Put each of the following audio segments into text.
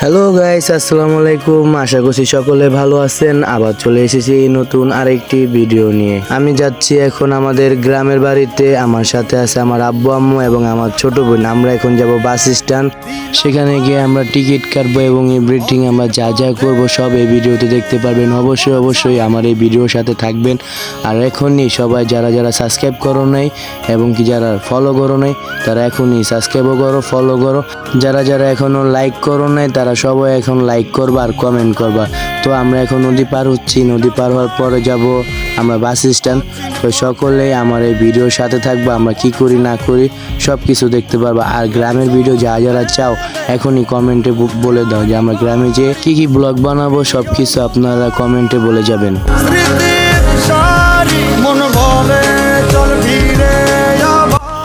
Hello guys, আসসালামু আলাইকুম। আশা করছি সকলে ভালো আছেন। আবার চলে এসেছি নতুন আরেকটি ভিডিও নিয়ে। আমি যাচ্ছি এখন আমাদের গ্রামের বাড়িতে। আমার সাথে আছে আমার আব্বু আম্মু এবং আমার ছোট বোন। আমরা এখন যাব বাস স্ট্যান্ড। সেখানে গিয়ে আমরা টিকিট কাটবো এবং এভরিথিং আমরা যা যা করবো সব এই ভিডিওতে দেখতে পারবেন। অবশ্যই আমার এই ভিডিওর সাথে থাকবেন। আর এখনই সবাই যারা যারা সাবস্ক্রাইব করো নাই এবং কি যারা ফলো করো নাই তারা এখনই সাবস্ক্রাইবও করো, ফলো করো। যারা যারা এখনো লাইক করো নাই তারা সবাই এখন লাইক করবা আর কমেন্ট করবা। তো আমরা এখন নদী পার হচ্ছি। নদী পার হওয়ার পরে যাব আমরা বাস স্ট্যান্ড। তো সকলেই আমার এই ভিডিওর সাথে থাকবা। আমরা কি করি না করি সব কিছু দেখতে পারবা। আর গ্রামের ভিডিও যারা যারা চাও এখনই কমেন্টে বলে দাও যে আমরা গ্রামে যে কি ব্লগ বানাবো সব কিছু আপনারা কমেন্টে বলে যাবেন।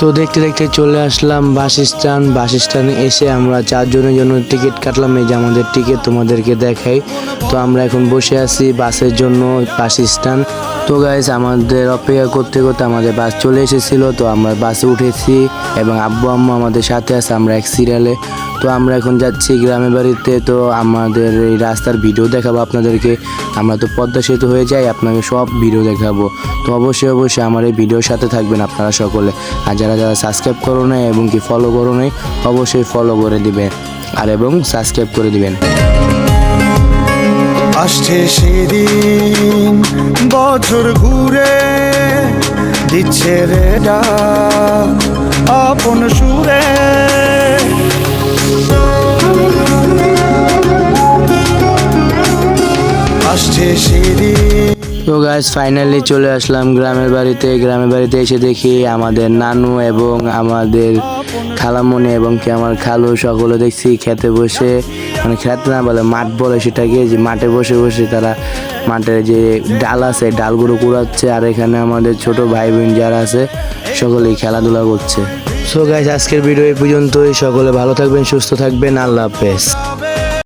তো দেখতে দেখতে চলে আসলাম বাস স্ট্যান্ড। বাস স্ট্যান্ডে এসে আমরা চারজনের জন্য টিকিট কাটলাম। এই যে আমাদের টিকিট, তোমাদেরকে দেখাই। তো আমরা এখন বসে আছি বাসের জন্য বাস স্ট্যান্ড। তো গাইস, আমাদের অপেক্ষা করতে করতে আমাদের বাস চলে এসেছিল। তো আমরা বাসে উঠেছি এবং আব্বু আম্মু আমাদের সাথে আছে, আমরা এক সিরিয়ালে। তো আমরা এখন যাচ্ছি গ্রামের বাড়িতে। তো আমাদের এই রাস্তার ভিডিও দেখাবো আপনাদেরকে। আমরা তো পদ্মা সেতু হয়ে যাই, আপনাকে সব ভিডিও দেখাবো। তো অবশ্যই আমার এই ভিডিওর সাথে থাকবেন আপনারা সকলে। আর যারা যারা সাবস্ক্রাইব করো নাই এবং কি ফলো করো নাই অবশ্যই ফলো করে দিবেন আর এবং সাবস্ক্রাইব করে দিবেন। আসছে সেদিন বছর ঘুরে দিচ্ছে রে ডাক আপন সুরে। আসছে সেদিন। তো গাইস, ফাইনালি চলে আসলাম গ্রামের বাড়িতে। গ্রামের বাড়িতে এসে দেখি আমাদের নানু এবং আমাদের খালামণি এবং কি আমার খালু সকলে দেখছি খেতে বসে, মানে খেতে না বলে মাঠ বলে সেটাকে, যে মাঠে বসে বসে তারা মাঠের যে ডাল আছে ডালগুলো কুড়াচ্ছে। আর এখানে আমাদের ছোট ভাই বোন যারা আছে সকলেই খেলাধুলা করছে। সো গাইস, আজকের ভিডিও এই পর্যন্তই। সকলে ভালো থাকবেন, সুস্থ থাকবেন। আল্লাহ হাফেজ।